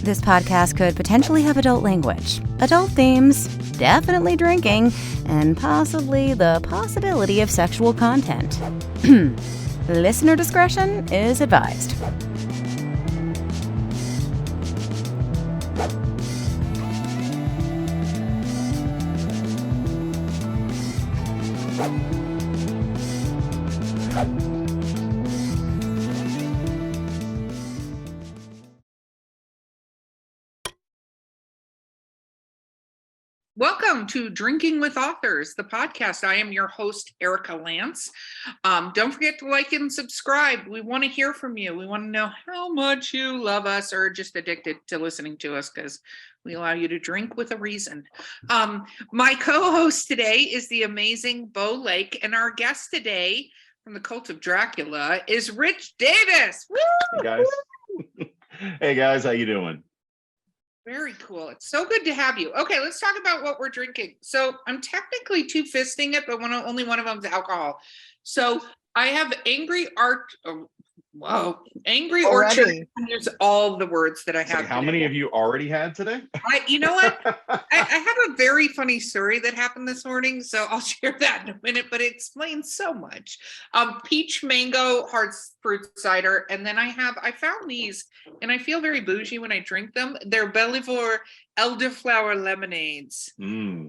This podcast could potentially have adult language, adult themes, definitely drinking, and possibly the possibility of sexual content. Listener discretion is advised. Welcome to Drinking with Authors, the podcast. I am your host, Erica Lance. Don't forget to like and subscribe. We want to hear from you. We want to know how much you love us or just addicted to listening to us because we allow you to drink with a reason. My co-host today is the amazing Bo Lake, and our guest today from the Cult of Dracula is Rich Davis. Woo! Hey guys. Hey guys, how you doing? Very cool. It's so good to have you. Okay, let's talk about what we're drinking. So I'm technically two-fisting it, but only one of them is alcohol. So I have Angry Orchard. There's all the words that I have. How many of you already had today? You know what? I have a very funny story that happened this morning, so I'll share that in a minute, but it explains so much. Peach mango hard fruit cider, and then I found these, and I feel very bougie when I drink them. They're Bellevue elderflower lemonades.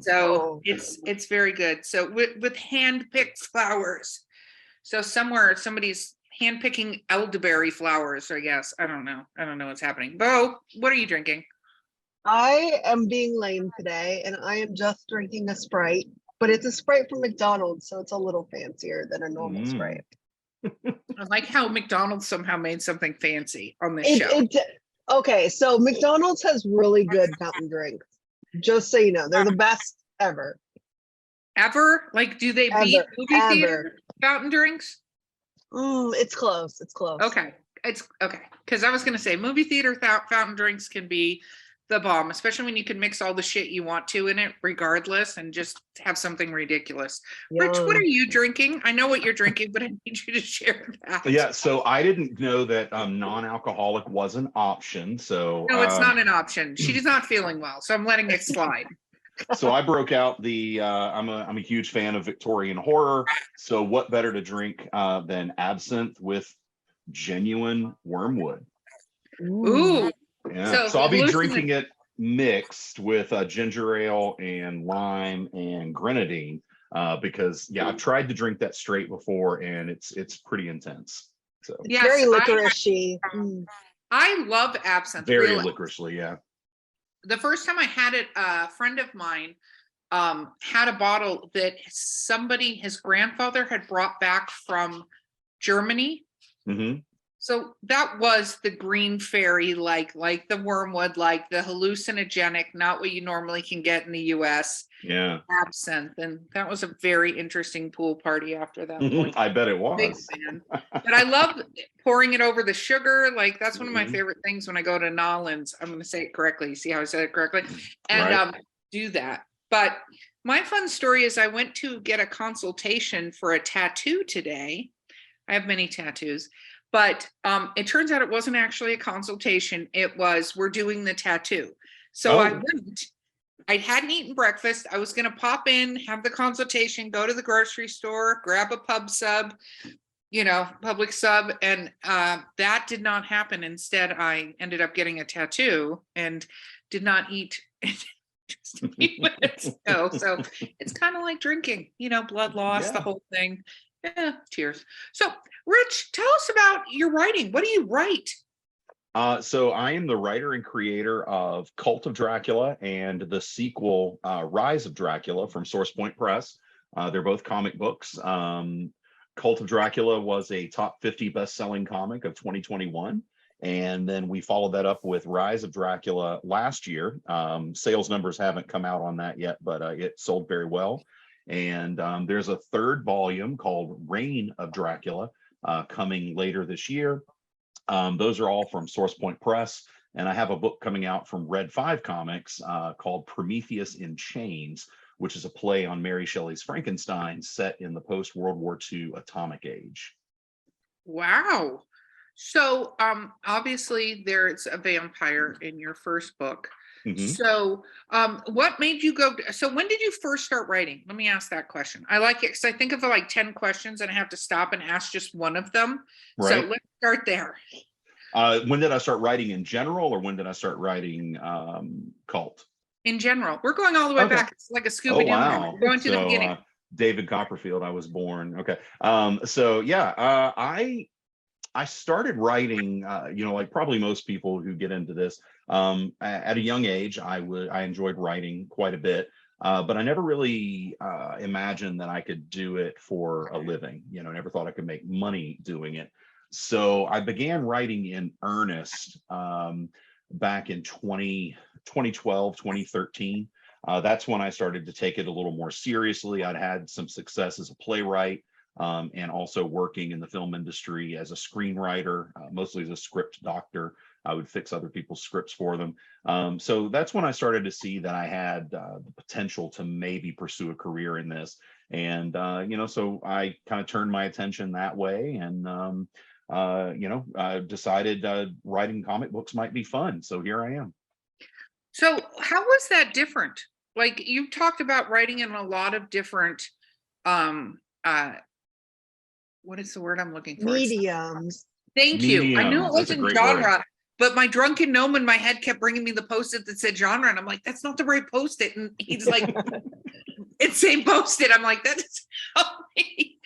So it's very good. So with hand-picked flowers. So somewhere somebody's hand-picking elderberry flowers, I guess. I don't know what's happening. Bo, what are you drinking? I am being lame today, and I am just drinking a Sprite, but it's a Sprite from McDonald's, so it's a little fancier than a normal Sprite. I like how McDonald's somehow made something fancy on this show. Okay, so McDonald's has really good fountain drinks. Just so you know, they're the best ever. Ever? Like, do they beat movie theater fountain drinks? It's close. It's close. Okay. It's okay. Because I was going to say movie theater fountain drinks can be the bomb, especially when you can mix all the shit you want to in it regardless and just have something ridiculous. Yum. Rich, what are you drinking? I know what you're drinking, but I need you to share that. Yeah, so I didn't know that non-alcoholic was an option. So no, it's not an option. She's not feeling well, so I'm letting it slide. So I broke out I'm a huge fan of Victorian horror. So what better to drink than absinthe with genuine wormwood? Ooh. Yeah. So I'll be drinking it mixed with ginger ale and lime and grenadine because I've tried to drink that straight before and it's pretty intense. So yes, very licoricey. I love absinthe. Very licoricely, yeah. The first time I had it, a friend of mine had a bottle that his grandfather had brought back from Germany. Mm-hmm. So that was the green fairy, like the wormwood, like the hallucinogenic, not what you normally can get in the US. Yeah. Absinthe. And that was a very interesting pool party after that point. I bet it was. Big fan. But I love pouring it over the sugar. Like that's one of my favorite things when I go to Nollins. I'm going to say it correctly. See how I said it correctly? And do that. But my fun story is I went to get a consultation for a tattoo today. I have many tattoos. But it turns out it wasn't actually a consultation. It was, we're doing the tattoo. So I went. I hadn't eaten breakfast. I was going to pop in, have the consultation, go to the grocery store, grab a public sub. And that did not happen. Instead, I ended up getting a tattoo and did not eat just a few minutes ago. So it's kind of like drinking, blood loss, the whole thing. Yeah, cheers. So, Rich, tell us about your writing. What do you write? So I am the writer and creator of Cult of Dracula and the sequel, Rise of Dracula from Source Point Press. They're both comic books. Cult of Dracula was a top 50 best-selling comic of 2021. And then we followed that up with Rise of Dracula last year. Sales numbers haven't come out on that yet, but it sold very well. And there's a third volume called Reign of Dracula coming later this year. Those are all from Source Point Press. And I have a book coming out from Red 5 Comics called Prometheus in Chains, which is a play on Mary Shelley's Frankenstein set in the post-World War II atomic age. Wow. So, obviously there's a vampire in your first book. Mhm. So, what made you go? So, when did you first start writing? Let me ask that question. I like it because I think of like 10 questions and I have to stop and ask just one of them. So, Right. let's start there. When did I start writing in general, or when did I start writing cult? In general, we're going all the way Okay. back. It's like a Oh Scooby Doo movie. wow. We're going to the So beginning. David Copperfield, I was born. Okay. So yeah, I started writing, like probably most people who get into this, at a young age. I enjoyed writing quite a bit, but I never really imagined that I could do it for a living. Never thought I could make money doing it. So I began writing in earnest back in 2012, 2013. That's when I started to take it a little more seriously. I'd had some success as a playwright, and also working in the film industry as a screenwriter, mostly as a script doctor. I would fix other people's scripts for them. So that's when I started to see that I had the potential to maybe pursue a career in this. And, so I kind of turned my attention that way, and, I decided writing comic books might be fun. So here I am. So, how was that different? Like you talked about writing in a lot of different, um, what is the word I'm looking for? Mediums. Thank you. I knew it Mediums. That's a wasn't great word. genre, but my drunken gnome in my head kept bringing me the post-it that said genre, and I'm like, that's not the right post-it. And he's like, it's same post-it. I'm like, that's me.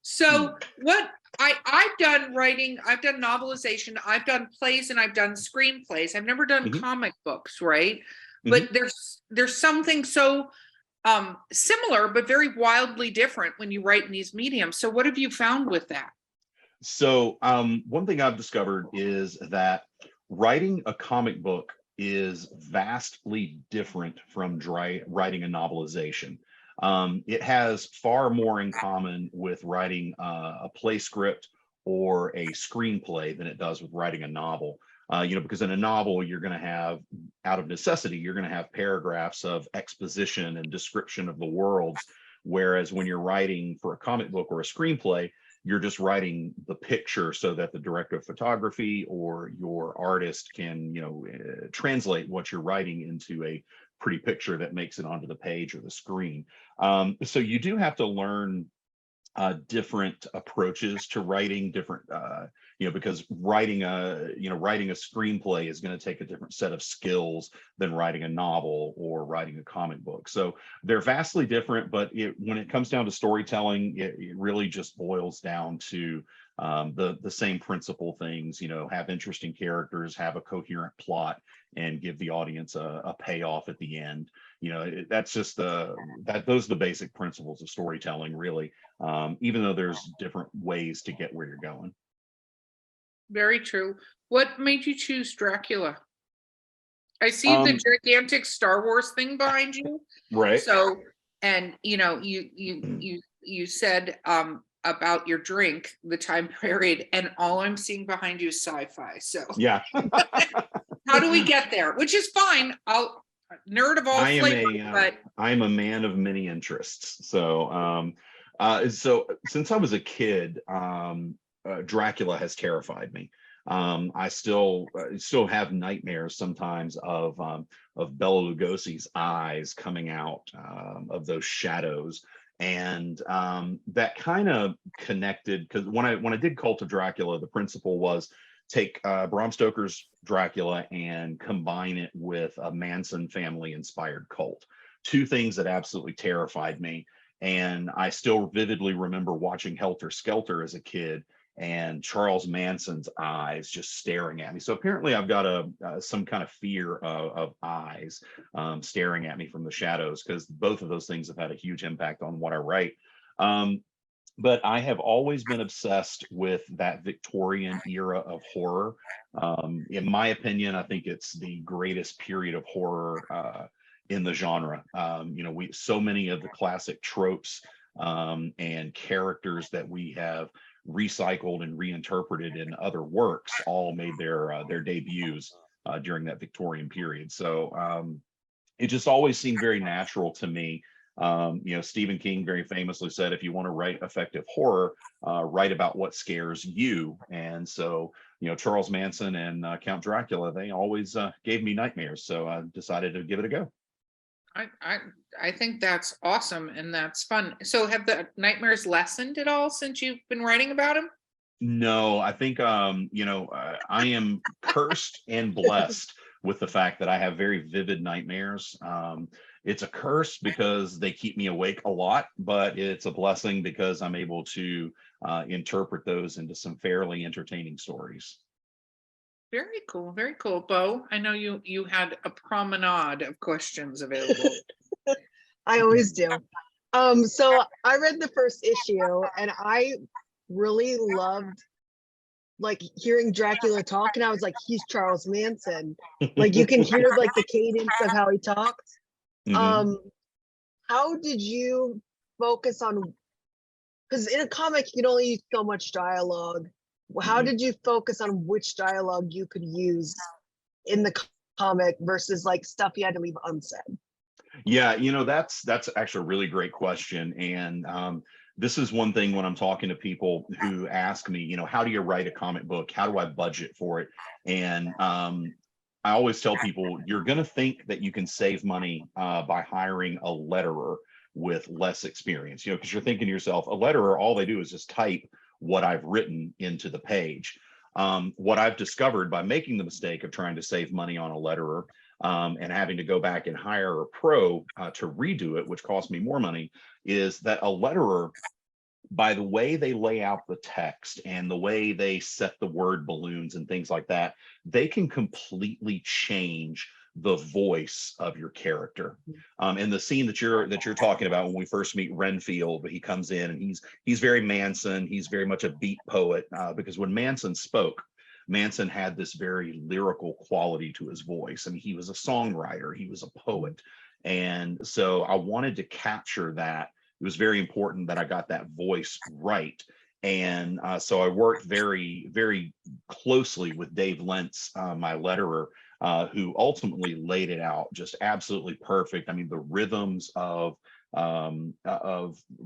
So what I've done writing, I've done novelization, I've done plays, and I've done screenplays. I've never done Mhm. comic books, right? Mhm. But there's something so similar but very wildly different when you write in these mediums. So what have you found with that? So one thing I've discovered is that writing a comic book is vastly different from writing a novelization. It has far more in common with writing a play script or a screenplay than it does with writing a novel. Because in a novel, you're going to have, out of necessity, you're going to have paragraphs of exposition and description of the worlds. Whereas when you're writing for a comic book or a screenplay, you're just writing the picture so that the director of photography or your artist can, translate what you're writing into a pretty picture that makes it onto the page or the screen. So you do have to learn different approaches to writing, different because writing a screenplay is going to take a different set of skills than writing a novel or writing a comic book. So they're vastly different, but when it comes down to storytelling, it really just boils down to the same principal things. Have interesting characters, have a coherent plot, and give the audience a payoff at the end. That's just those are the basic principles of storytelling, really. Even though there's different ways to get where you're going. Very true. What made you choose Dracula? I see the gigantic Star Wars thing behind you. Right. So, and you said about your drink, the time period, and all I'm seeing behind you is sci-fi. So Yeah. how do we get there? Which is fine. I'll nerd of all flavors, but I am a man of many interests. So since I was a kid, Dracula has terrified me. I still have nightmares sometimes of Bela Lugosi's eyes coming out of those shadows, and that kind of connected, because when I did Cult of Dracula, the principle was take Bram Stoker's Dracula and combine it with a Manson family inspired cult. Two things that absolutely terrified me. And I still vividly remember watching Helter Skelter as a kid and Charles Manson's eyes just staring at me. So apparently I've got some kind of fear of eyes staring at me from the shadows, because both of those things have had a huge impact on what I write. But I have always been obsessed with that Victorian era of horror. In my opinion, I think it's the greatest period of horror in the genre. So many of the classic tropes and characters that we have recycled and reinterpreted in other works all made their debuts during that Victorian period. So it just always seemed very natural to me Stephen King very famously said, if you want to write effective horror, write about what scares you. And so, Charles Manson and Count Dracula, they always gave me nightmares. So I decided to give it a go. I think that's awesome and that's fun. So have the nightmares lessened at all since you've been writing about them? No, I think I am cursed and blessed with the fact that I have very vivid nightmares. It's a curse because they keep me awake a lot, but it's a blessing because I'm able to interpret those into some fairly entertaining stories. Very cool, very cool. Bo, I know you had a promenade of questions available. I always do. So I read the first issue and I really loved like hearing Dracula talk, and I was like, he's Charles Manson. Like you can hear like the cadence of how he talks. Mhm. How did you focus on, because in a comic you can only use so much dialogue. How Mhm. did you focus on which dialogue you could use in the comic versus like stuff you had to leave unsaid? Yeah, that's actually a really great question. And this is one thing when I'm talking to people who ask me, how do you write a comic book? How do I budget for it? And I always tell people, you're going to think that you can save money by hiring a letterer with less experience, because you're thinking to yourself, a letterer, all they do is just type what I've written into the page. What I've discovered by making the mistake of trying to save money on a letterer and having to go back and hire a pro to redo it, which cost me more money, is that a letterer, by the way they lay out the text and the way they set the word balloons and things like that, they can completely change the voice of your character. And the scene that you're talking about when we first meet Renfield, he comes in and he's very Manson. He's very much a beat poet because when Manson spoke, Manson had this very lyrical quality to his voice. I mean, he was a songwriter, he was a poet. And so I wanted to capture that. It was very important that I got that voice right. And so I worked very, very closely with Dave Lentz, my letterer, who ultimately laid it out just absolutely perfect. I mean, the rhythms of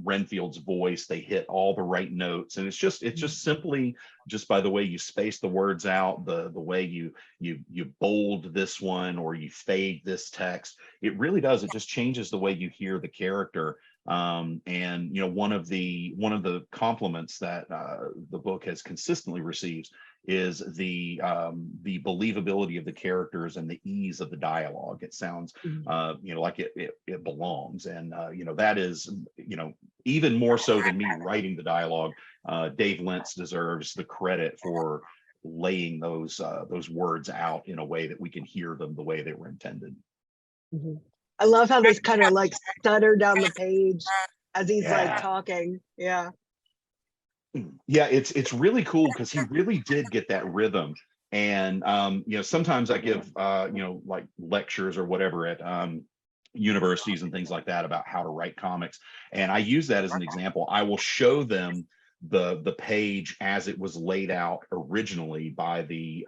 Renfield's voice, they hit all the right notes, and it's just simply just by the way you space the words out, the way you bold this one or you fade this text. It really does. It just changes the way you hear the character. And one of the compliments that the book has consistently received is the believability of the characters and the ease of the dialogue. It sounds like it belongs, and that is even more so than me writing the dialogue. Dave Lentz deserves the credit for laying those words out in a way that we can hear them the way they were intended. I love how they kind of like stutter down the page as he's like talking. Yeah, it's really cool because he really did get that rhythm. And sometimes I give like lectures or whatever at universities and things like that about how to write comics, and I use that as an example. I will show them the page as it was laid out originally by the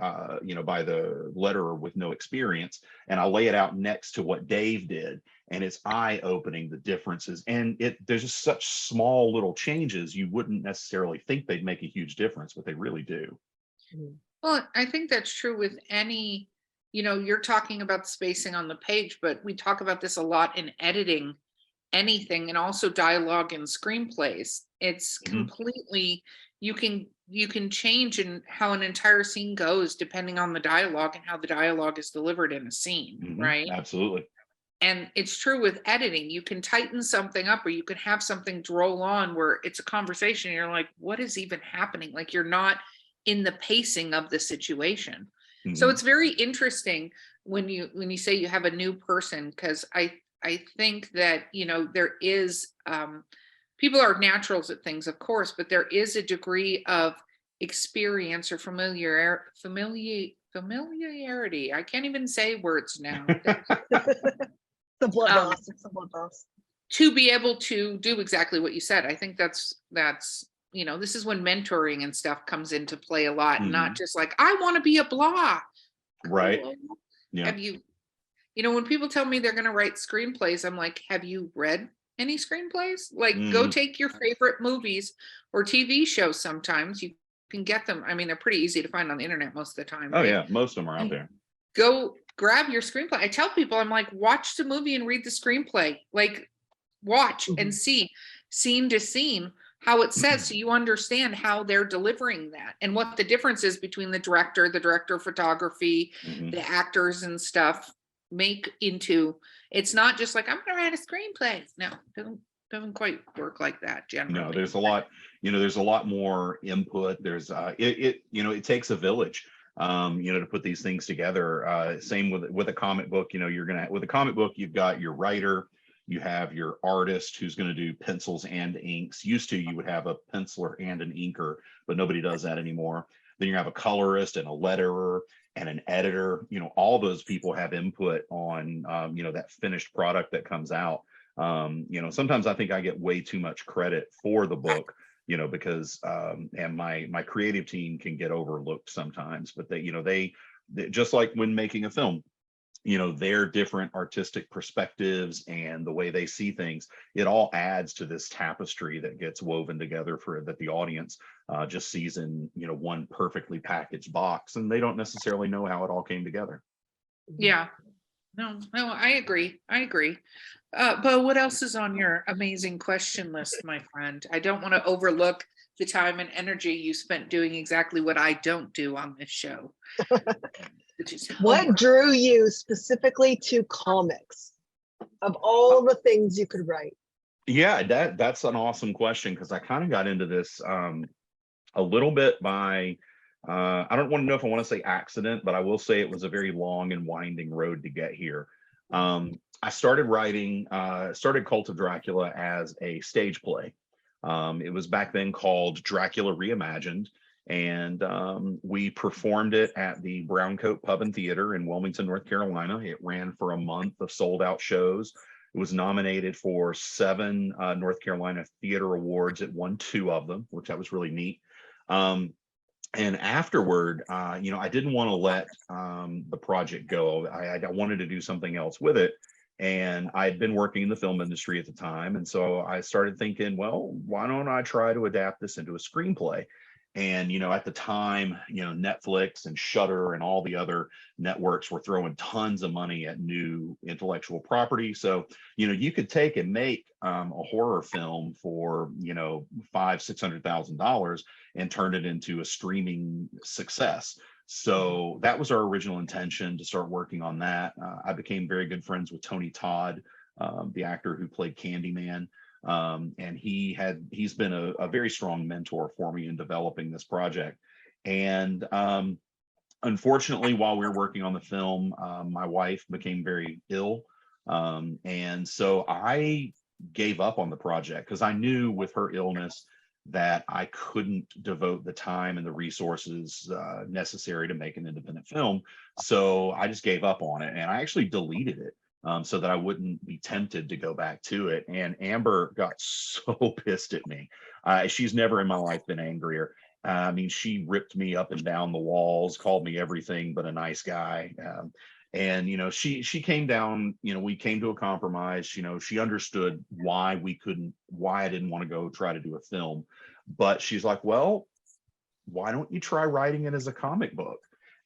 by the letterer with no experience, and I'll lay it out next to what Dave did, and it's eye-opening, the differences. And there's just such small little changes you wouldn't necessarily think they'd make a huge difference, but they really do. Well, I think that's true with any, you're talking about spacing on the page, but we talk about this a lot in editing anything, and also dialogue and screenplays. It's completely, you can change in how an entire scene goes depending on the dialogue and how the dialogue is delivered in a scene, right? Absolutely. And it's true with editing. You can tighten something up, or you can have something roll on where it's a conversation and you're like, what is even happening? Like you're not in the pacing of the situation. So it's very interesting when you say you have a new person, because I think that, there is, people are naturals at things, of course, but there is a degree of experience or familiarity. I can't even say words now. the blood loss. It's the blood loss. To be able to do exactly what you said. I think that's this is when mentoring and stuff comes into play a lot, not just like, I want to be a blah. Right. Yeah. Have you, when people tell me they're going to write screenplays, I'm like, have you read any screenplays? Like, go take your favorite movies or TV shows. Sometimes you can get them. I mean, they're pretty easy to find on the internet most of the time. Oh right? yeah, most of them are out there. Go grab your screenplay. I tell people, I'm like, watch the movie and read the screenplay. Like, watch and see scene to scene how it says, so you understand how they're delivering that and what the difference is between the director of photography, the actors and stuff make into. It's not just like, I'm gonna write a screenplay. No, doesn't quite work like that generally. No, there's a lot, there's a lot more input. There's it takes a village to put these things together. Same with a comic book. With a comic book, you've got your writer, you have your artist who's going to do pencils and inks. Used to, you would have a penciler and an inker, but nobody does that anymore. Then you have a colorist and a letterer and an editor. All those people have input on that finished product that comes out. Sometimes I think I get way too much credit for the book, because and my creative team can get overlooked sometimes, but they just like when making a film, their different artistic perspectives and the way they see things, it all adds to this tapestry that gets woven together that the audience just sees in, one perfectly packaged box, and they don't necessarily know how it all came together. Yeah, no, I agree. But what else is on your amazing question list, my friend? I don't want to overlook the time and energy you spent doing exactly what I don't do on this show. What drew you specifically to comics of all the things you could write? Yeah, that's an awesome question, because I kind of got into this a little bit by I don't want to know if I want to say accident, but I will say it was a very long and winding road to get here. I started writing, started Cult of Dracula as a stage play. It was back then called Dracula Reimagined, and we performed it at the Browncoat Pub and Theater in Wilmington, North Carolina. It ran for a month of sold out shows. It was nominated for 7 North Carolina Theater Awards. It won 2 of them, which that was really neat. And afterward, I didn't want to let the project go. I wanted to do something else with it. And I had been working in the film industry at the time. And so I started thinking, well, why don't I try to adapt this into a screenplay? And, at the time, Netflix and Shudder and all the other networks were throwing tons of money at new intellectual property. So, you could take and make a horror film for, $500,000-$600,000 and turn it into a streaming success. So that was our original intention, to start working on that. I became very good friends with Tony Todd, the actor who played Candyman. And he's been a very strong mentor for me in developing this project. And unfortunately, while we were working on the film, my wife became very ill. And so I gave up on the project, because I knew with her illness that I couldn't devote the time and the resources necessary to make an independent film. So I just gave up on it, and I actually deleted it. So that I wouldn't be tempted to go back to it. And Amber got so pissed at me. She's never in my life been angrier. I mean, she ripped me up and down the walls, called me everything but a nice guy. And she came down, we came to a compromise. She understood why I didn't want to go try to do a film. But she's like, well, why don't you try writing it as a comic book?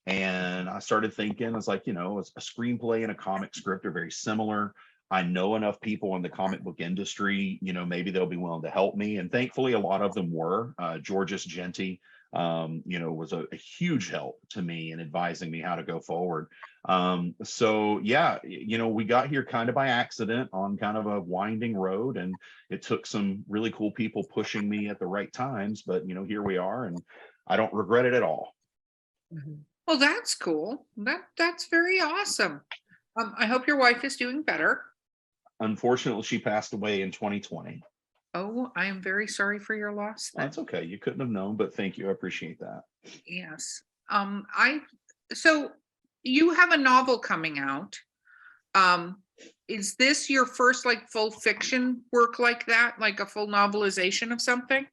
And I started thinking, I was like, a screenplay and a comic script are very similar. I know enough people in the comic book industry, maybe they'll be willing to help me. And thankfully, a lot of them were. Georges Genti, was a huge help to me in advising me how to go forward. So yeah, we got here kind of by accident on kind of a winding road, and it took some really cool people pushing me at the right times. But, here we are, and I don't regret it at all. Well, that's cool. That's very awesome. I hope your wife is doing better. Unfortunately, she passed away in 2020. Oh, I am very sorry for your loss. That's okay. You couldn't have known, but thank you. I appreciate that. Yes. So you have a novel coming out. Is this your first full fiction work like that, like a full novelization of something?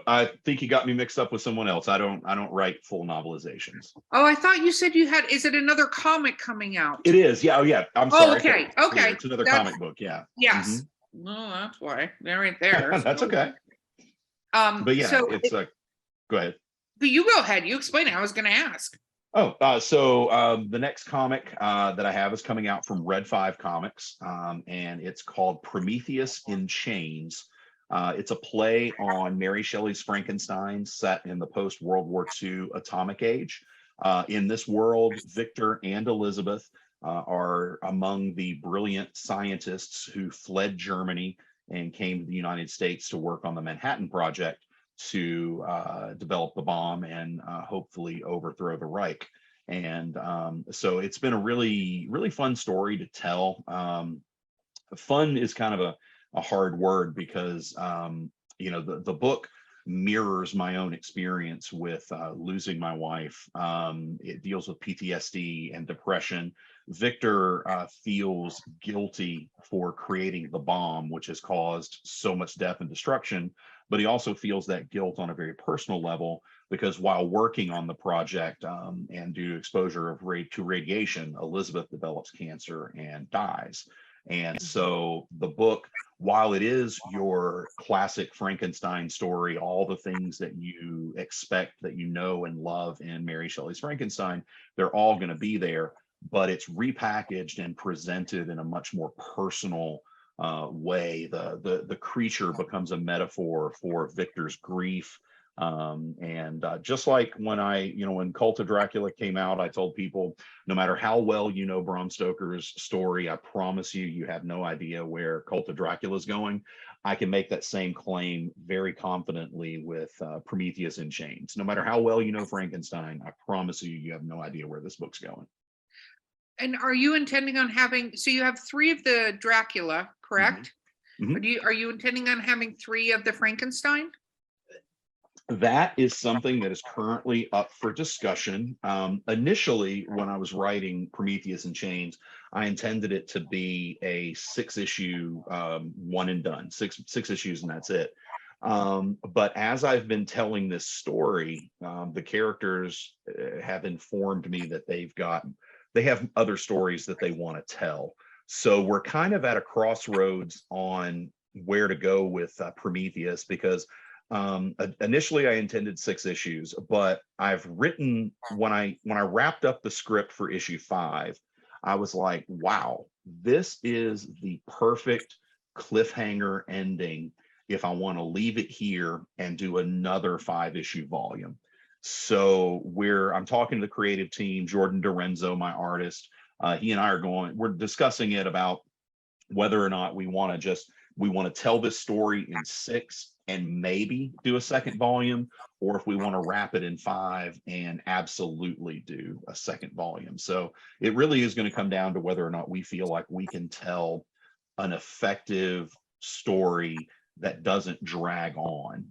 I think you got me mixed up with someone else. I don't write full novelizations. Oh, I thought you said you had. Is it another comic coming out? It is. Yeah. Oh, yeah. I'm sorry. Okay. Yeah, it's another comic book. Yeah. Yes. No, that's why they're right there. That's so. okay. But yeah, So it's like, go ahead. but you go ahead. You explain it. I was going to ask. So the next comic that I have is coming out from Red 5 Comics, and it's called Prometheus in Chains. It's a play on Mary Shelley's Frankenstein set in the post-World War II atomic age. In this world, Victor and Elizabeth are among the brilliant scientists who fled Germany and came to the United States to work on the Manhattan Project to develop the bomb and hopefully overthrow the Reich. And so it's been a really, really fun story to tell. Fun is kind of a hard word because, the book mirrors my own experience with losing my wife. It deals with PTSD and depression. Victor feels guilty for creating the bomb, which has caused so much death and destruction, but he also feels that guilt on a very personal level because while working on the project and due to exposure to radiation, Elizabeth develops cancer and dies. And so the book, while it is your classic Frankenstein story, all the things that you expect that you know and love in Mary Shelley's Frankenstein, they're all going to be there, but it's repackaged and presented in a much more personal way. The creature becomes a metaphor for Victor's grief. Just like when Cult of Dracula came out, I told people, no matter how well you know Bram Stoker's story, I promise you have no idea where Cult of Dracula is going. I can make that same claim very confidently with Prometheus in Chains. No matter how well you know Frankenstein, I promise you have no idea where this book's going. And are you intending on so you have 3 of the Dracula, correct? Mm-hmm. Are you intending on having 3 of the Frankenstein? That is something that is currently up for discussion. Initially, when I was writing Prometheus in Chains, I intended it to be a 6-issue one and done, six issues, and that's it. But as I've been telling this story, the characters have informed me that they have other stories that they want to tell. So we're kind of at a crossroads on where to go with Prometheus, because initially I intended 6 issues, but I've written, when I wrapped up the script for issue 5, I was like, wow, this is the perfect cliffhanger ending if I want to leave it here and do another 5-issue volume. So I'm talking to the creative team, Jordan Dorenzo, my artist. He and I we're discussing it about whether or not we want to tell this story in 6 and maybe do a second volume, or if we want to wrap it in 5 and absolutely do a second volume. So it really is going to come down to whether or not we feel like we can tell an effective story that doesn't drag on.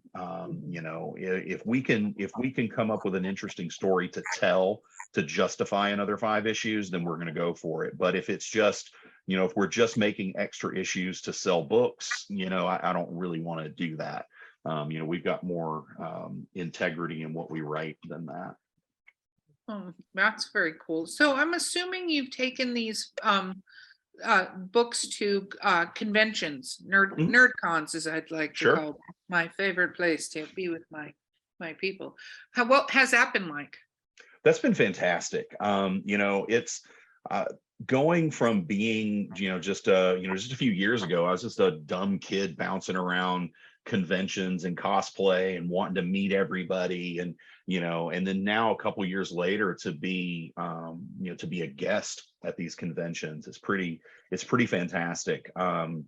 If we can come up with an interesting story to tell to justify another 5 issues, then we're going to go for it. But if it's just, if we're just making extra issues to sell books, I don't really want to do that. We've got more integrity in what we write than that. Oh, that's very cool. So I'm assuming you've taken these books to conventions, nerd cons, as I'd like to call them. My favorite place to be with my people. What has that been like? That's been fantastic. It's going from being, just a few years ago, I was just a dumb kid bouncing around conventions and cosplay and wanting to meet everybody, and then now a couple years later to be a guest at these conventions, it's pretty fantastic. I'm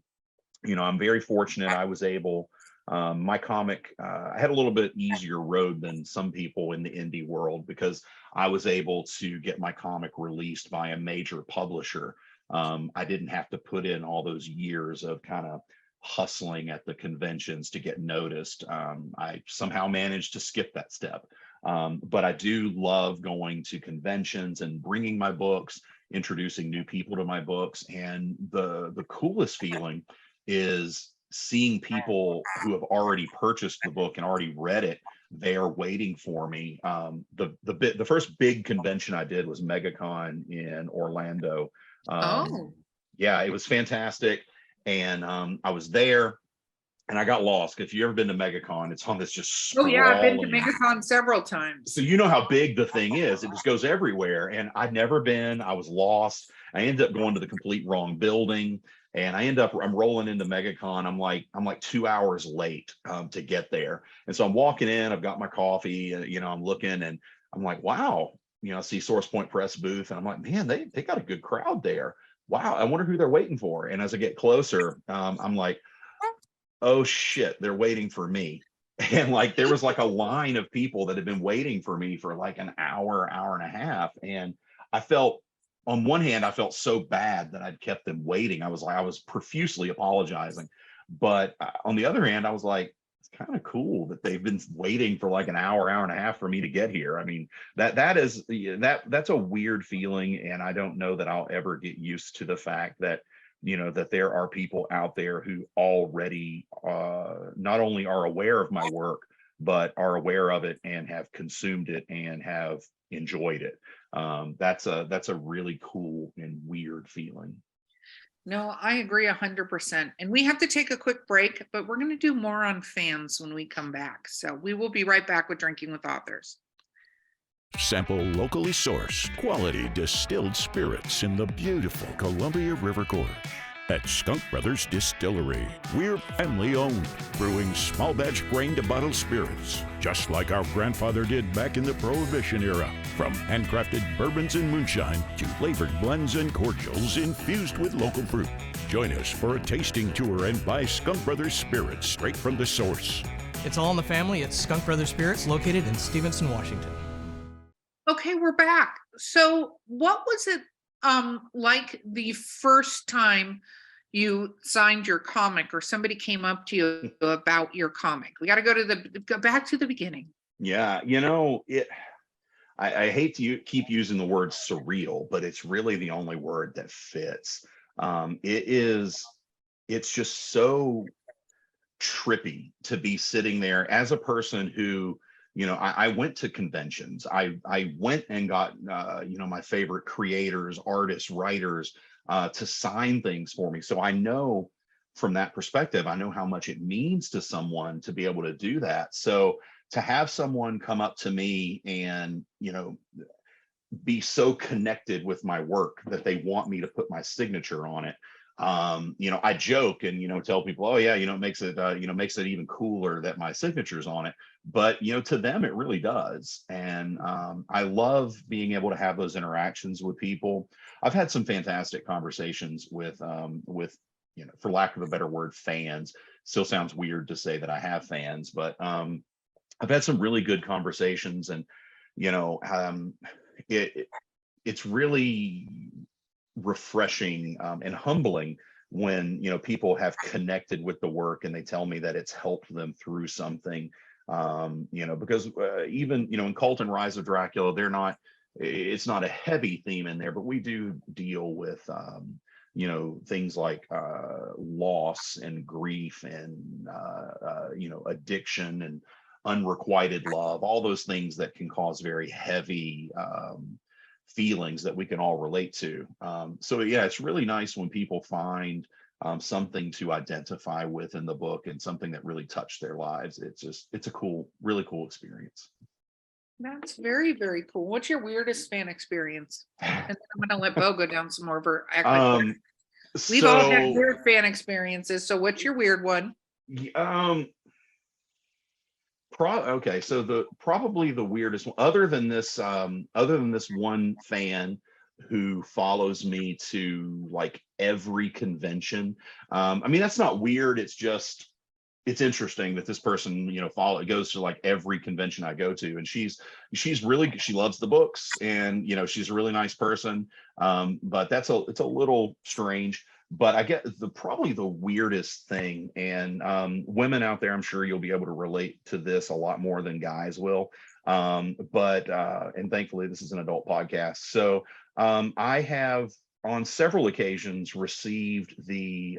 very fortunate. I was able, my comic, I had a little bit easier road than some people in the indie world, because I was able to get my comic released by a major publisher. I didn't have to put in all those years of kind of hustling at the conventions to get noticed. I somehow managed to skip that step. But I do love going to conventions and bringing my books, introducing new people to my books. And the coolest feeling is seeing people who have already purchased the book and already read it. They are waiting for me. The first big convention I did was MegaCon in Orlando. Yeah, it was fantastic. and I was there. And I got lost. If you've ever been to MegaCon, it's on this just Oh yeah, I've been to sprawling. MegaCon several times. So you know how big the thing is. It just goes everywhere. And I'd never been. I was lost. I ended up going to the complete wrong building. And I'm rolling into MegaCon. I'm like 2 hours late to get there. And so I'm walking in. I've got my coffee. I'm looking, and I'm like, wow. I see Source Point Press booth, and I'm like, man, they got a good crowd there. Wow. I wonder who they're waiting for. And as I get closer, I'm like, oh shit, they're waiting for me. And like there was like a line of people that had been waiting for me for like an hour and a half. And I felt, on one hand, I felt so bad that I'd kept them waiting. I was profusely apologizing. But on the other hand, I was like, it's kind of cool that they've been waiting for like an hour and a half for me to get here. I mean, that's a weird feeling. And I don't know that I'll ever get used to the fact that that there are people out there who already not only are aware of my work, but are aware of it and have consumed it and have enjoyed it. That's a really cool and weird feeling. No, I agree 100%. And we have to take a quick break, but we're going to do more on fans when we come back. So we will be right back with Drinking with Authors. Sample locally sourced, quality distilled spirits in the beautiful Columbia River Gorge. At Skunk Brothers Distillery, we're family-owned, brewing small batch grain-to-bottle spirits, just like our grandfather did back in the Prohibition era. From handcrafted bourbons and moonshine to flavored blends and cordials infused with local fruit. Join us for a tasting tour and buy Skunk Brothers spirits straight from the source. It's all in the family at Skunk Brothers Spirits, located in Stevenson, Washington. Okay, we're back. So what was it like the first time you signed your comic or somebody came up to you about your comic? We got to go back to the beginning. Yeah, I hate to keep using the word surreal, but it's really the only word that fits. It's just so trippy to be sitting there as a person who, I went to conventions. I went and got, my favorite creators, artists, writers to sign things for me. So I know from that perspective, I know how much it means to someone to be able to do that. So to have someone come up to me and, be so connected with my work that they want me to put my signature on it. I joke and, tell people, oh yeah, it makes it even cooler that my signature's on it. But, to them, it really does. And I love being able to have those interactions with people. I've had some fantastic conversations with, for lack of a better word, fans. Still sounds weird to say that I have fans, but I've had some really good conversations, and, it's really refreshing and humbling when people have connected with the work and they tell me that it's helped them through something. Because even in Cult and Rise of Dracula, it's not a heavy theme in there, but we do deal with things like loss and grief and addiction and unrequited love, all those things that can cause very heavy feelings that we can all relate to. So yeah, it's really nice when people find something to identify with in the book and something that really touched their lives. It's a cool, really cool experience. That's very, very cool. What's your weirdest fan experience? And then I'm going to let Bo go down some more of her. We've all had weird fan experiences. So what's your weird one? Okay, so probably the weirdest one, other than this one fan who follows me to like every convention. I mean, that's not weird. It's just, it's interesting that this person, goes to like every convention I go to, and she loves the books, and she's a really nice person. But it's a little strange. But I get probably the weirdest thing, and women out there, I'm sure you'll be able to relate to this a lot more than guys will. But thankfully this is an adult podcast. So I have on several occasions received the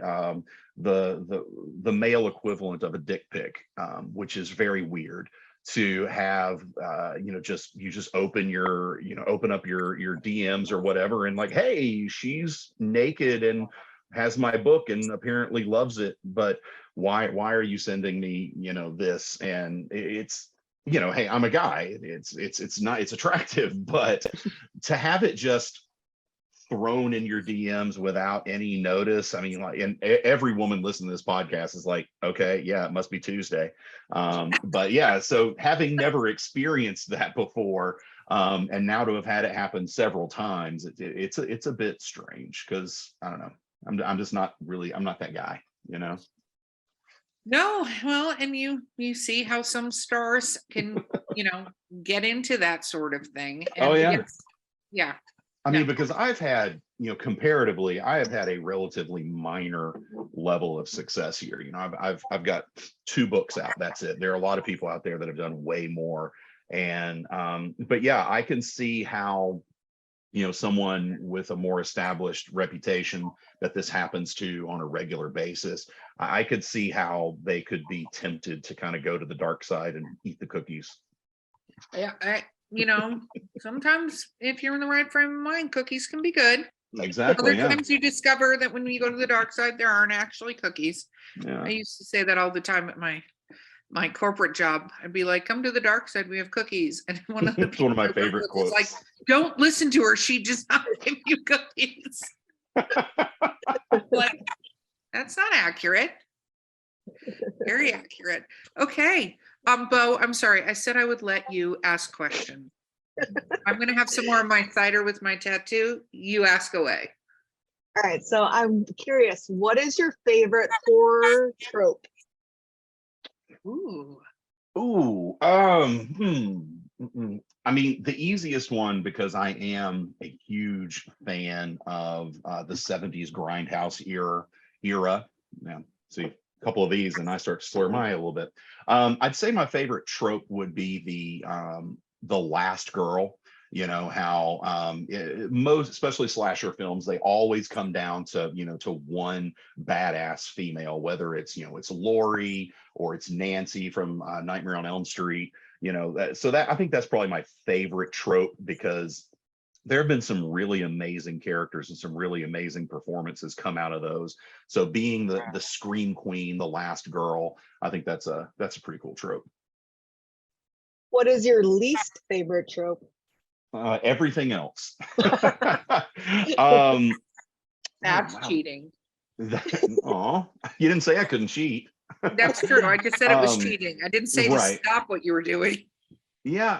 male equivalent of a dick pic, which is very weird to have. You just open up your DMs or whatever, and like, hey, she's naked and has my book and apparently loves it, but why are you sending me, this? And it's, hey, I'm a guy. It's not, it's attractive, but to have it just thrown in your DMs without any notice. I mean, like, and every woman listening to this podcast is like, okay, yeah, it must be Tuesday. But yeah, so having never experienced that before, and now to have had it happen several times, it's a bit strange, because I don't know, I'm just not really, I'm not that guy, No, well, and you see how some stars can, get into that sort of thing. And Oh, yeah. Yeah. I mean, because I've had, comparatively, I have had a relatively minor level of success here. I've got 2 books out. That's it. There are a lot of people out there that have done way more. And but yeah, I can see how, someone with a more established reputation that this happens to on a regular basis, I could see how they could be tempted to kind of go to the dark side and eat the cookies. Yeah, sometimes if you're in the right frame of mind, cookies can be good. Exactly. Other times you discover that when you go to the dark side, there aren't actually cookies. Yeah. I used to say that all the time at my corporate job. I'd be like, come to the dark side, we have cookies. And one of the It's one of my favorite quotes. Like, don't listen to her, she does not give you cookies. Like, that's not accurate. Very accurate. Okay. Bo, I'm sorry. I said I would let you ask questions. I'm going to have some more of my cider with my tattoo. You ask away. All right, so I'm curious, what is your favorite horror trope? Ooh. I mean, the easiest one, because I am a huge fan of the 70s grindhouse era. Yeah, see a couple of these and I start to slur my a little bit. I'd say my favorite trope would be the last girl. How most, especially slasher films, they always come down to to one badass female, whether it's it's Laurie or it's Nancy from Nightmare on Elm Street. So that, I think that's probably my favorite trope, because there have been some really amazing characters and some really amazing performances come out of those. So being the scream queen, the last girl, I think that's a pretty cool trope. What is your least favorite trope? Everything else. That's cheating. Oh, you didn't say I couldn't cheat. That's true. I just said it was cheating. I didn't say to stop what you were doing. Yeah.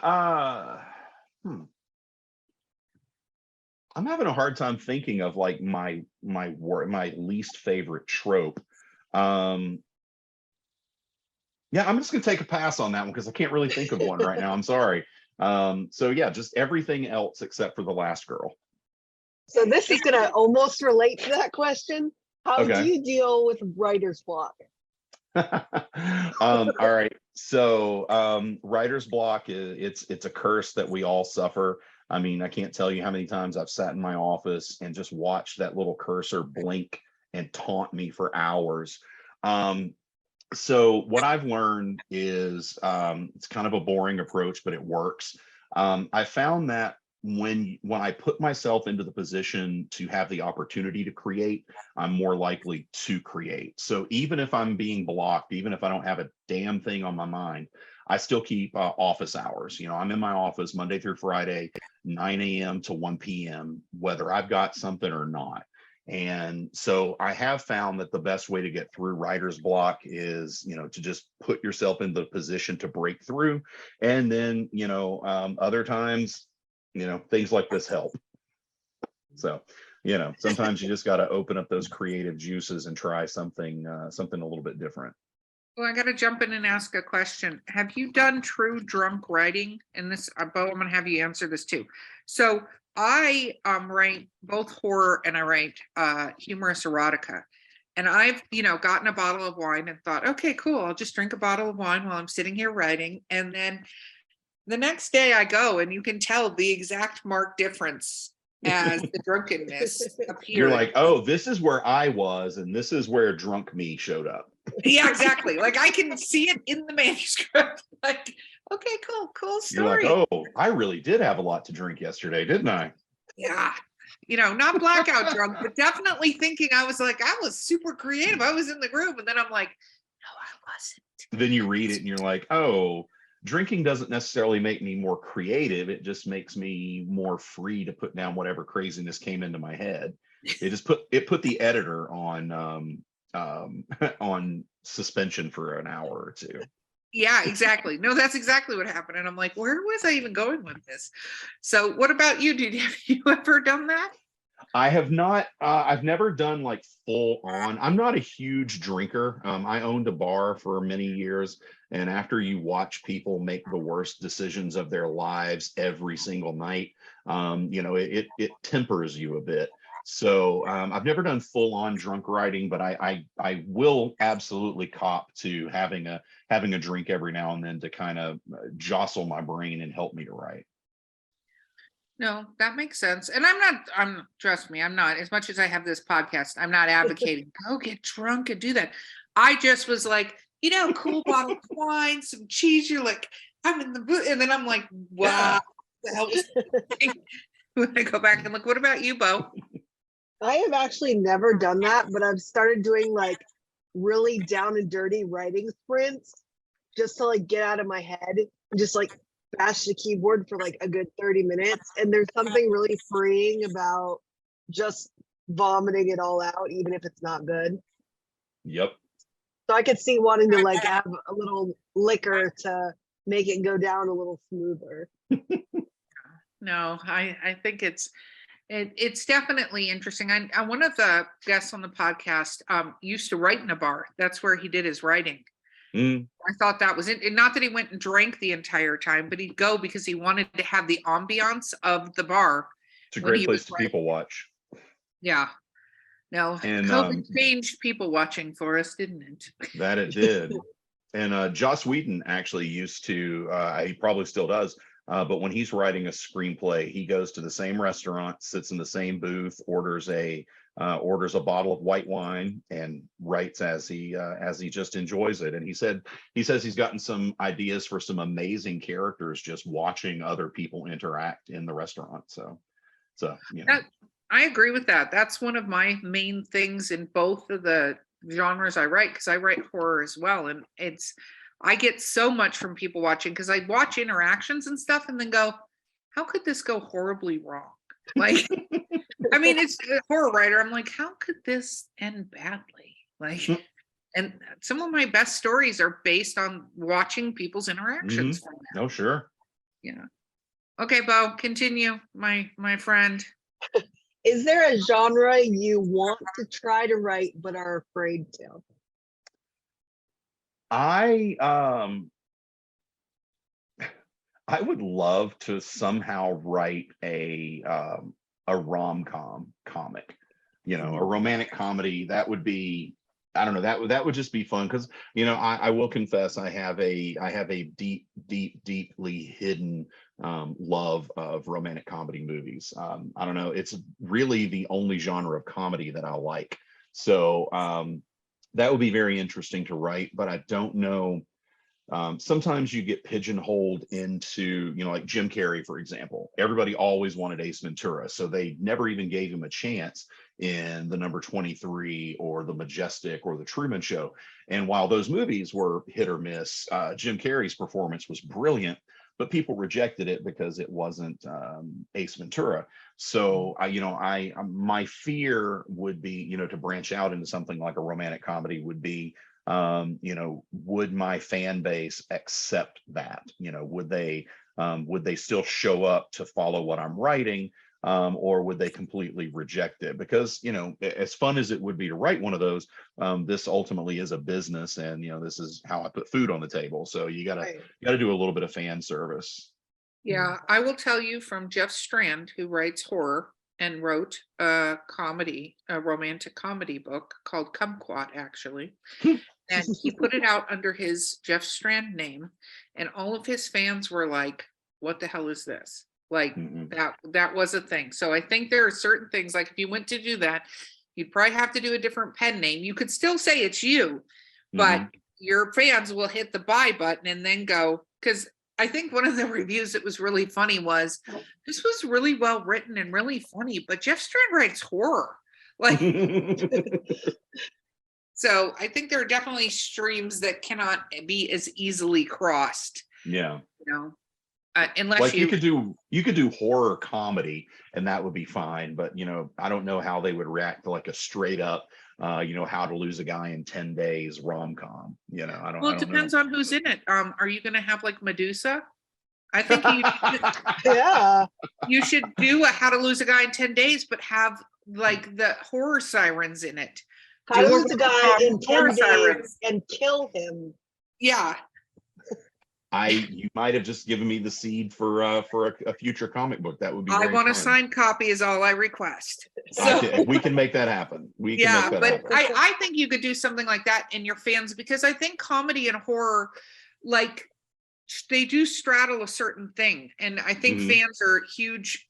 I'm having a hard time thinking of like my least favorite trope. Yeah, I'm just gonna take a pass on that one, because I can't really think of one right now. I'm sorry. So yeah, just everything else except for the last girl. So this is gonna almost relate to that question. How Okay. do you deal with writer's block? All right. So writer's block it's a curse that we all suffer. I mean, I can't tell you how many times I've sat in my office and just watched that little cursor blink and taunt me for hours. So what I've learned is it's kind of a boring approach, but it works. I found that when I put myself into the position to have the opportunity to create, I'm more likely to create. So even if I'm being blocked, even if I don't have a damn thing on my mind, I still keep office hours. I'm in my office Monday through Friday, 9 a.m. to 1 p.m., whether I've got something or not. And so I have found that the best way to get through writer's block is, to just put yourself in the position to break through. And then, other times, things like this help. So, sometimes you just got to open up those creative juices and try something a little bit different. Well, I got to jump in and ask a question. Have you done true drunk writing? And this, Bo, I'm going to have you answer this too. So I write both horror and I write humorous erotica. And I've, gotten a bottle of wine and thought, okay, cool. I'll just drink a bottle of wine while I'm sitting here writing. And then the next day I go and you can tell the exact marked difference as the drunkenness appears. You're like, oh, this is where I was, and this is where drunk me showed up. Yeah, exactly. Like I can see it in the manuscript. Like, okay, cool story. You're like, oh, I really did have a lot to drink yesterday, didn't I? Yeah. not blackout drunk, but definitely thinking I was super creative. I was in the groove. And then I'm like, no, I wasn't. Then you read it and you're like, oh, drinking doesn't necessarily make me more creative. It just makes me more free to put down whatever craziness came into my head. It just put the editor on on suspension for an hour or two. Yeah, exactly. No, that's exactly what happened. And I'm like, where was I even going with this? So what about you? Have you ever done that? I have not. I've never done like full on. I'm not a huge drinker. I owned a bar for many years, and after you watch people make the worst decisions of their lives every single night, it tempers you a bit. So I've never done full on drunk writing, but I will absolutely cop to having a drink every now and then to kind of jostle my brain and help me to write. No, that makes sense. And trust me, I'm not, as much as I have this podcast, I'm not advocating, go get drunk and do that. I just was like, cool bottle of wine, some cheese. You're like, I'm in the mood. And then I'm like, wow, the hell was when I go back and look, what about you, Bo? I have actually never done that, but I've started doing like really down and dirty writing sprints just to like get out of my head and just like bash the keyboard for like a good 30 minutes. And there's something really freeing about just vomiting it all out, even if it's not good. Yep. So I could see wanting to like have a little liquor to make it go down a little smoother. No, I think it's definitely interesting. I one of the guests on the podcast used to write in a bar. That's where he did his writing. I thought that was it. And not that he went and drank the entire time, but he'd go because he wanted to have the ambiance of the bar. It's a great place to people watch. Yeah. No, and COVID changed people watching for us, didn't it? That it did. And Joss Whedon actually used to, he probably still does, but when he's writing a screenplay, he goes to the same restaurant, sits in the same booth, orders a bottle of white wine, and writes as he just enjoys it. And he says he's gotten some ideas for some amazing characters just watching other people interact in the restaurant. So I agree with that. That's one of my main things in both of the genres I write, because I write horror as well. And I get so much from people watching, because I watch interactions and stuff and then go, how could this go horribly wrong? Like, I mean, it's a horror writer. I'm like, how could this end badly? Like, and some of my best stories are based on watching people's interactions. Oh, sure. Yeah. Okay, Bo, continue, my friend. Is there a genre you want to try to write but are afraid to? I would love to somehow write a rom-com comic, a romantic comedy. That would be, I don't know, that would just be fun, because I will confess I have a deeply hidden love of romantic comedy movies. I don't know, it's really the only genre of comedy that I like. So that would be very interesting to write, but I don't know. Sometimes you get pigeonholed into, like Jim Carrey, for example. Everybody always wanted Ace Ventura, so they never even gave him a chance in the Number 23 or The Majestic or The Truman Show. And while those movies were hit or miss, Jim Carrey's performance was brilliant, but people rejected it because it wasn't Ace Ventura. So my fear would be, to branch out into something like a romantic comedy would be, would my fan base accept that? Would they still show up to follow what I'm writing, or would they completely reject it? Because, as fun as it would be to write one of those, this ultimately is a business, and this is how I put food on the table. So you gotta do a little bit of fan service. Yeah, I will tell you from Jeff Strand, who writes horror and wrote a romantic comedy book called Kumquat, actually. And he put it out under his Jeff Strand name, and all of his fans were like, what the hell is this? Like, that was a thing. So I think there are certain things, like if you went to do that, you'd probably have to do a different pen name. You could still say it's you, but your fans will hit the buy button and then go, because I think one of the reviews that was really funny was, this was really well written and really funny, but Jeff Strand writes horror. Like, so I think there are definitely streams that cannot be as easily crossed. Yeah. You know, unless like you could do horror comedy and that would be fine, but you know, I don't know how they would react to like a straight up you know, How to Lose a Guy in 10 Days rom-com. You know, I don't Well, I it don't depends know. on who's in it. Are you going to have like Medusa? I think Yeah. you should do a How to Lose a Guy in 10 Days, but have like the horror sirens in it. How to Do a Lose a Guy in 10 horror days sirens. and kill him. Yeah. You might have just given me the seed for a future comic book. That would be I very want a fun. signed copy is all I request. So, We can make that happen. We can yeah, make that but happen. I think you could do something like that in your fans, because I think comedy and horror, like, they do straddle a certain thing. And I think Mhm. fans are huge,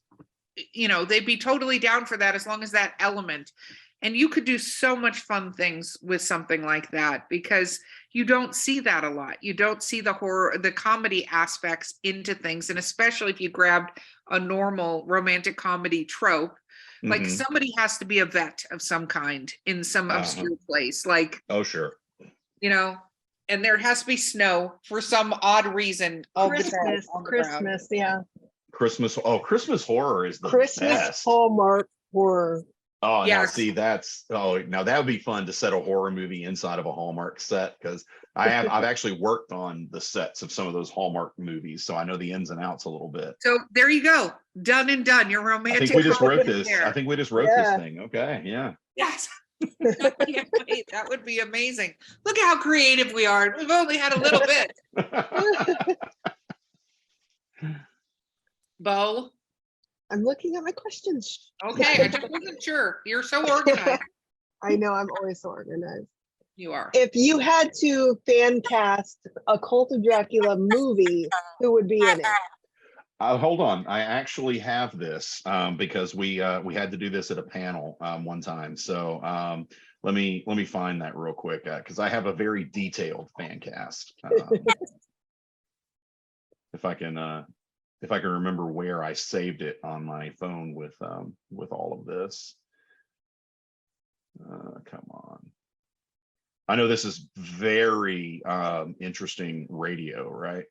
you know, they'd be totally down for that as long as that element. And you could do so much fun things with something like that, because you don't see that a lot. You don't see the horror, the comedy aspects into things. And especially if you grabbed a normal romantic comedy trope, like Mhm. somebody has to be a vet of some kind in some obscure place. Like, Oh, sure. you know, and there has to be snow for some odd reason. All the time on the ground. Christmas, yeah. Christmas. Oh, Christmas horror is the Christmas best. Hallmark horror. Oh, now Yes. see, now that would be fun to set a horror movie inside of a Hallmark set, because I've actually worked on the sets of some of those Hallmark movies, so I know the ins and outs a little bit. So there you go. Done and done. Your I romantic. think we just wrote comedy this. there. I think we just wrote Yeah. this thing. Okay, yeah. Yes. I can't wait. That would be amazing. Look at how creative we are. We've only had a little bit. Bo. I'm looking at my questions. Okay, I just wasn't sure. You're so organized. I know I'm always so organized. You are. If you had to fan cast a Cult of Dracula movie, who would be in it? Hold on, I actually have this because we had to do this at a panel one time. So let me find that real quick because I have a very detailed fan cast. If I can remember where I saved it on my phone with all of this. Come on. I know this is very interesting radio, right?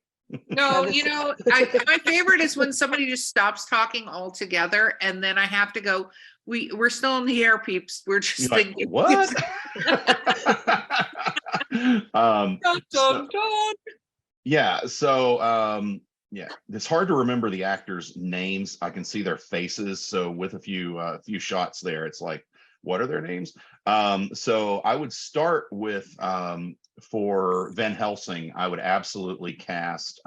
No, you know, my favorite is when somebody just stops talking altogether, and then I have to go, we're still in the air, peeps. We're just You're like, thinking, what? Dun, dun, dun. Yeah, so yeah, it's hard to remember the actors' names. I can see their faces, so with a few shots there, it's like, what are their names? So I would start with for Van Helsing, I would absolutely cast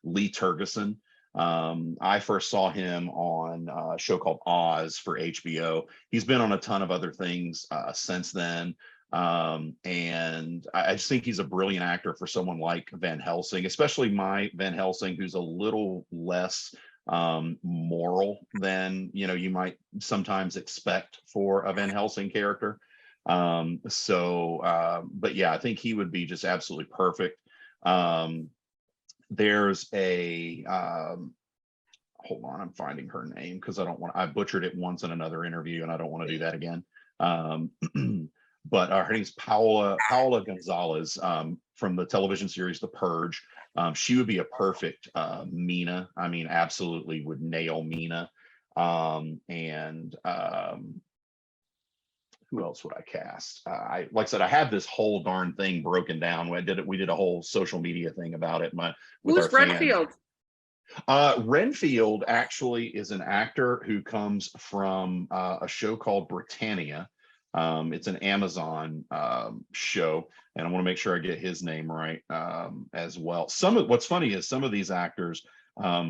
Lee Tergesen. I first saw him on a show called Oz for HBO. He's been on a ton of other things since then. And I just think he's a brilliant actor for someone like Van Helsing, especially my Van Helsing, who's a little less moral than you might sometimes expect for a Van Helsing character. But yeah, I think he would be just absolutely perfect. There's a hold on, I'm finding her name because I butchered it once in another interview and I don't want to do that again. But her name's Paola Gonzalez from the television series The Purge. She would be a perfect Mina. I mean, absolutely would nail Mina. Who else would I cast? Like I said, I have this whole darn thing broken down. We did a whole social media thing about it. Who's Renfield? Renfield actually is an actor who comes from a show called Britannia. It's an Amazon show, and I want to make sure I get his name right as well. What's funny is some of these actors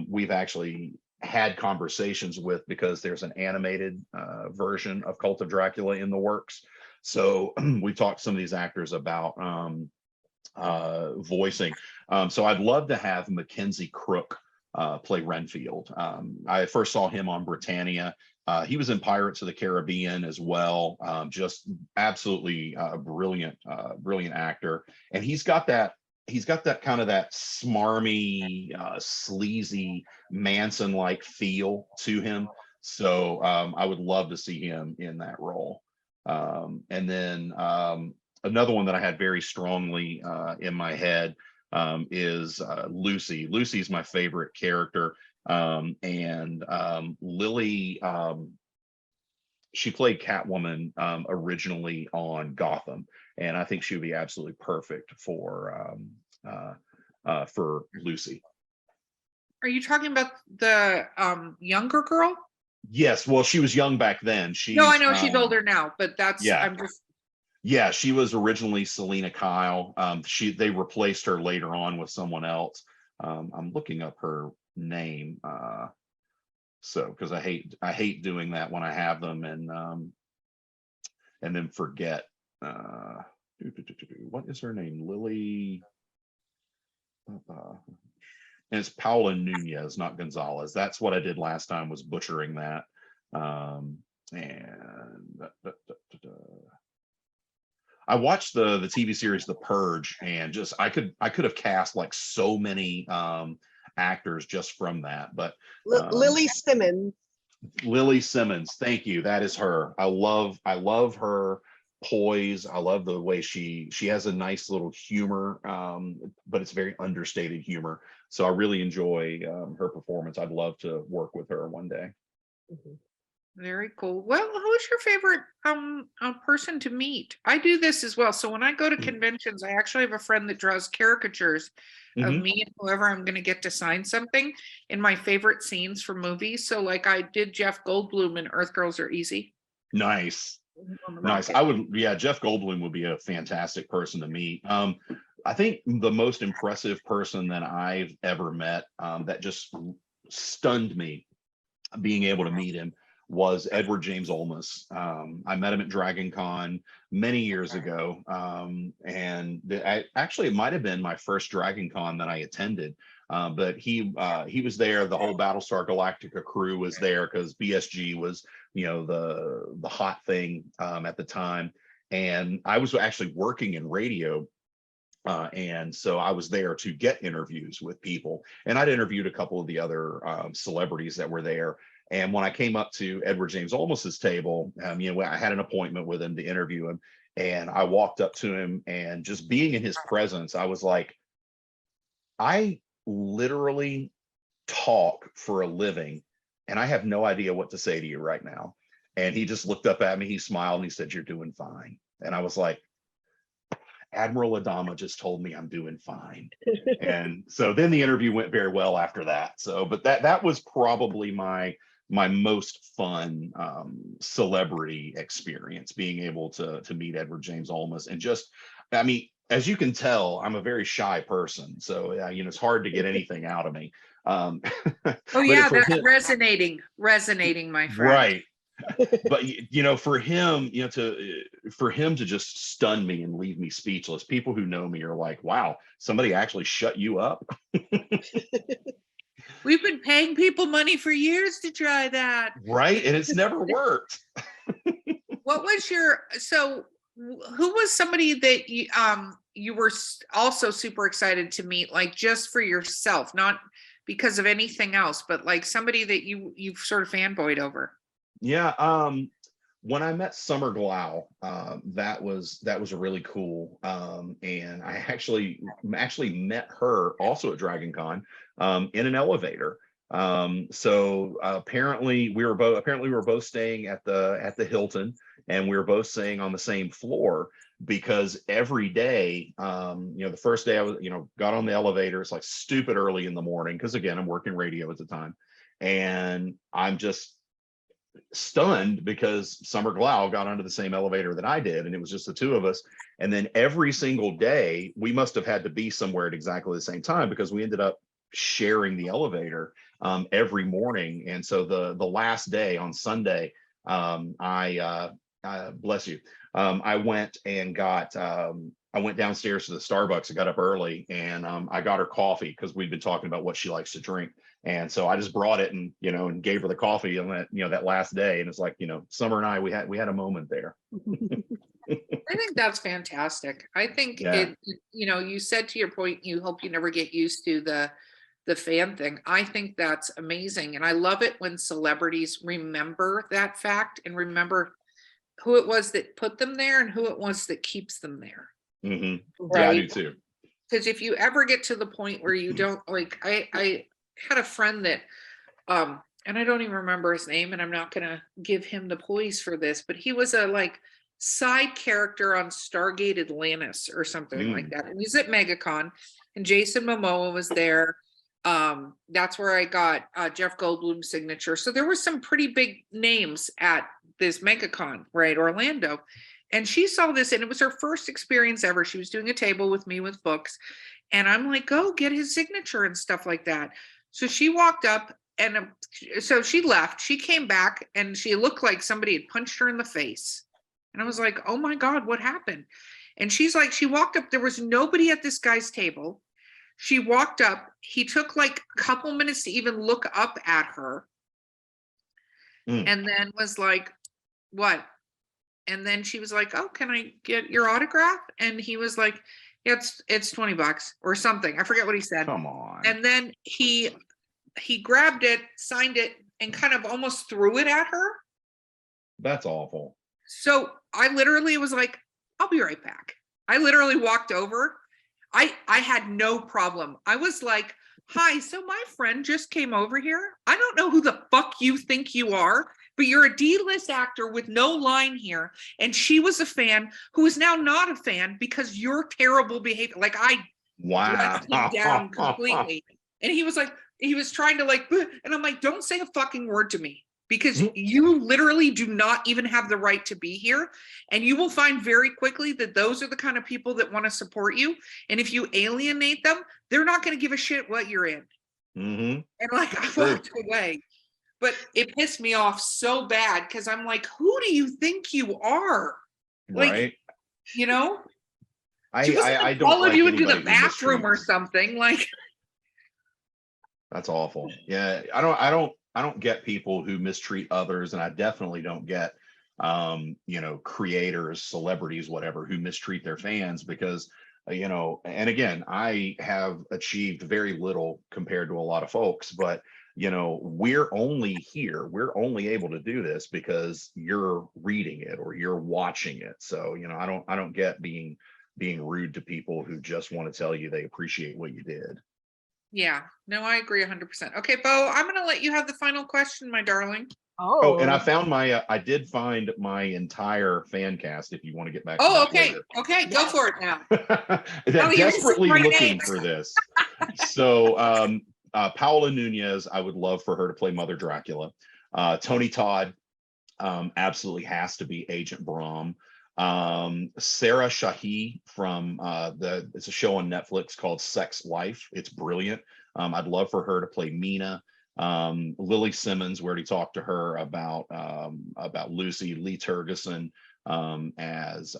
we've actually had conversations with because there's an animated version of Cult of Dracula in the works. So we talked to some of these actors about voicing. So I'd love to have Mackenzie Crook play Renfield. I first saw him on Britannia. He was in Pirates of the Caribbean as well. Just absolutely brilliant actor. And he's got that he's got that kind of that smarmy, sleazy Manson-like feel to him. So I would love to see him in that role. And then another one that I had very strongly in my head is Lucy. Lucy's my favorite character. And Lily, she played Catwoman originally on Gotham, and I think she would be absolutely perfect for Lucy. Are you talking about the younger girl? Yes, well, she was young back then. No, I know she's older now, but that's yeah. I'm just Yeah, she was originally Selena Kyle. They replaced her later on with someone else. I'm looking up her name. So because I hate doing that when I have them and then forget. What is her name? Lily. And it's Paula Nunez, not Gonzalez. That's what I did last time, was butchering that. I watched the TV series The Purge, and just I could have cast like so many actors just from that. But Lily Simmons. Lily Simmons, thank you. That is her. I love her poise. I love the way she has a nice little humor, but it's very understated humor. So I really enjoy her performance. I'd love to work with her one day. very cool. Well, who's your favorite person to meet? I do this as well. So when I go to conventions, I actually have a friend that draws caricatures of me and whoever I'm going to get to sign something in my favorite scenes from movies. So like I did Jeff Goldblum in Earth Girls Are Easy. Nice. Nice. Jeff Goldblum would be a fantastic person to meet. I think the most impressive person that I've ever met that just stunned me being able to meet him was Edward James Olmos. I met him at Dragon Con many years ago. And it might have been my first Dragon Con that I attended. But he was there. The whole Battlestar Galactica crew was there because BSG was, the hot thing at the time. And I was actually working in radio. And so I was there to get interviews with people, and I'd interviewed a couple of the other celebrities that were there. And when I came up to Edward James Olmos's table, I had an appointment with him to interview him, and I walked up to him, and just being in his presence, I was like, I literally talk for a living, and I have no idea what to say to you right now. And he just looked up at me, he smiled, and he said, "You're doing fine." And I was like, Admiral Adama just told me I'm doing fine. And so then the interview went very well after that. So, but that was probably my most fun celebrity experience, being able to meet Edward James Olmos. And just, I mean, as you can tell, I'm a very shy person. So, it's hard to get anything out of me. Oh yeah, that's resonating, my friend. Right. But for him to just stun me and leave me speechless. People who know me are like, wow, somebody actually shut you up. We've been paying people money for years to try that. Right, and it's never worked. What was who was somebody that you were also super excited to meet, like just for yourself, not because of anything else, but like somebody that you've sort of fanboyed over? Yeah, when I met Summer Glau, that was really cool. And I actually met her also at Dragon Con in an elevator. So apparently we were both staying at the Hilton, and we were both staying on the same floor, because every day, the first day I was, got on the elevator, it's like stupid early in the morning, because again, I'm working radio at the time, and I'm just stunned because Summer Glau got onto the same elevator that I did, and it was just the two of us. And then every single day we must have had to be somewhere at exactly the same time, because we ended up sharing the elevator every morning. And so the last day on Sunday, I bless you, I went and I went downstairs to the Starbucks. I got up early, and I got her coffee, because we'd been talking about what she likes to drink. And so I just brought it and, and gave her the coffee on that last day. And it's like, Summer and I, we had a moment there. I think that's fantastic. I think you said to your point, you hope you never get used to the fan thing. I think that's amazing. And I love it when celebrities remember that fact and remember who it was that put them there and who it was that keeps them there. Mm-hmm. Right? Yeah, I do too. Because if you ever get to the point where you don't like, I had a friend that, and I don't even remember his name, and I'm not going to give him the poise for this, but he was a like side character on Stargate Atlantis or something like that. And he's at MegaCon, and Jason Momoa was there. That's where I got Jeff Goldblum's signature. So there were some pretty big names at this MegaCon, right? Orlando. And she saw this, and it was her first experience ever. She was doing a table with me with books. And I'm like, go get his signature and stuff like that. So she walked up, and so she left. She came back, and she looked like somebody had punched her in the face. And I was like, oh my God, what happened? And she's like, she walked up. There was nobody at this guy's table. She walked up. He took like a couple minutes to even look up at her. And then was like, what? And then she was like, oh, can I get your autograph? And he was like, yeah, it's $20 or something. I forget what he said. Come on. And then he grabbed it, signed it, and kind of almost threw it at her. That's awful. So I literally was like, I'll be right back. I literally walked over. I had no problem. I was like, hi, so my friend just came over here. I don't know who the fuck you think you are, but you're a D-list actor with no line here. And she was a fan who is now not a fan because you're terrible behavior. Like I let him down completely. And he was like, he was trying to like, and I'm like, don't say a fucking word to me because you literally do not even have the right to be here. And you will find very quickly that those are the kind of people that want to support you. And if you alienate them, they're not going to give a shit what you're in. And like, I walked away. But it pissed me off so bad because I'm like, who do you think you are? Like, right. You know? I don't follow like you into the anybody who bathroom or mistreats. something. Like That's awful. Yeah, I don't get people who mistreat others, and I definitely don't get creators, celebrities, whatever, who mistreat their fans because and again, I have achieved very little compared to a lot of folks, but we're only here, we're only able to do this because you're reading it or you're watching it. So I don't get being rude to people who just want to tell you they appreciate what you did. Yeah, no, I agree 100%. Okay, Bo, I'm going to let you have the final question, my darling. Oh, and I found I did find my entire fan cast if you want to get back to that okay. later. Okay, go for it now. Desperately looking for this. So Paola Nunez, I would love for her to play Mother Dracula. Tony Todd absolutely has to be Agent Brahm. Sarah Shahi from it's a show on Netflix called Sex Life. It's brilliant. I'd love for her to play Mina. Lily Simmons, we already talked to her about Lucy. Lee Tergesen as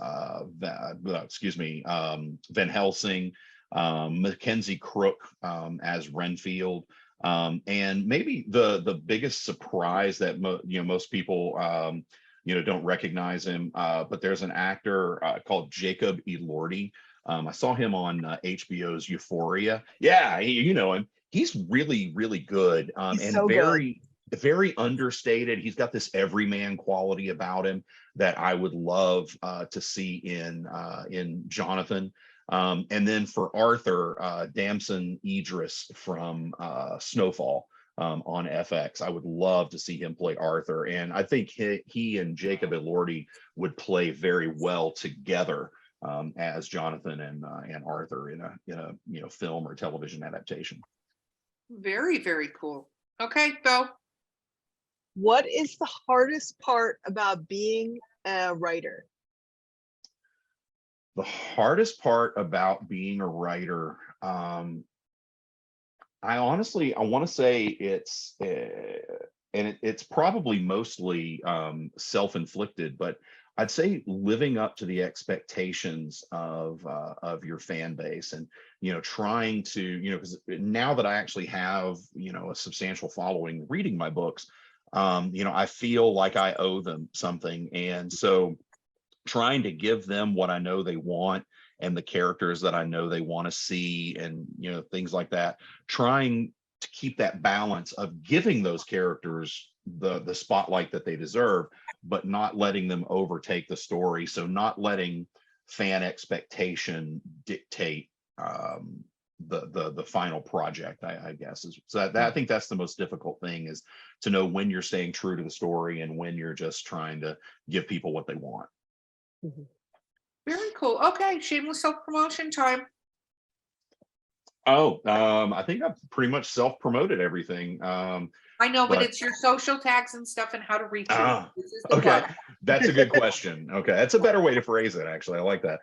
Van Helsing. Mackenzie Crook as Renfield. And maybe the biggest surprise that most people don't recognize him, but there's an actor called Jacob Elordi. I saw him on HBO's Euphoria. Yeah, you know him. He's really, really good, and so very, very understated. He's got this everyman quality about him that I would love to see in Jonathan. And then for Arthur, Damson Idris from Snowfall on FX. I would love to see him play Arthur, and I think he and Jacob Elordi would play very well together as Jonathan and Arthur in a film or television adaptation. Very, very cool. Okay, Bo. What is the hardest part about being a writer? The hardest part about being a writer, I want to say it's probably mostly self-inflicted, but I'd say living up to the expectations of your fan base, and trying to because now that I actually have a substantial following reading my books, I feel like I owe them something, and so trying to give them what I know they want and the characters that I know they want to see, and things like that, trying to keep that balance of giving those characters the spotlight that they deserve, but not letting them overtake the story. So not letting fan expectation dictate the final project, I guess. So I think that's the most difficult thing, is to know when you're staying true to the story and when you're just trying to give people what they want. Mhm. Very cool. Okay, shameless self-promotion time. I think I've pretty much self-promoted everything. I know, but but- it's your social tags and stuff and how to reach you. This is the Okay, plug. that's a good question. Okay, that's a better way to phrase it, actually. I like that.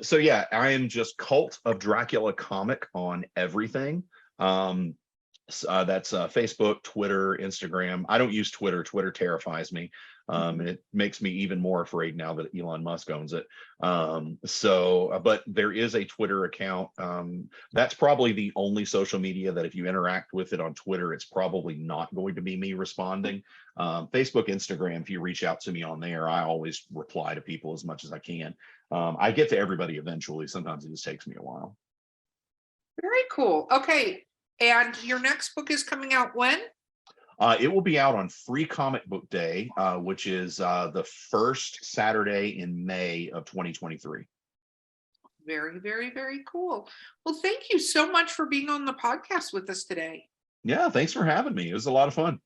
So yeah, I am just Cult of Dracula Comic on everything. That's Facebook, Twitter, Instagram. I don't use Twitter. Twitter terrifies me. And it makes me even more afraid now that Elon Musk owns it. But there is a Twitter account. That's probably the only social media that if you interact with it on Twitter, it's probably not going to be me responding. Facebook, Instagram, if you reach out to me on there, I always reply to people as much as I can. I get to everybody eventually. Sometimes it just takes me a while. Very cool. Okay. And your next book is coming out when? It will be out on Free Comic Book Day, which is the first Saturday in May of 2023. Very, very, very cool. Well, thank you so much for being on the podcast with us today. Yeah, thanks for having me. It was a lot of fun.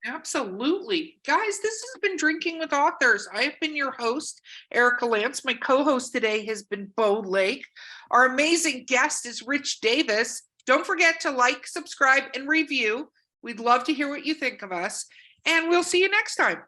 Absolutely. Guys, this has been Drinking with Authors. I have been your host, Erica Lance. My co-host today has been Bo Lake. Our amazing guest is Rich Davis. Don't forget to like, subscribe, and review. We'd love to hear what you think of us, and we'll see you next time.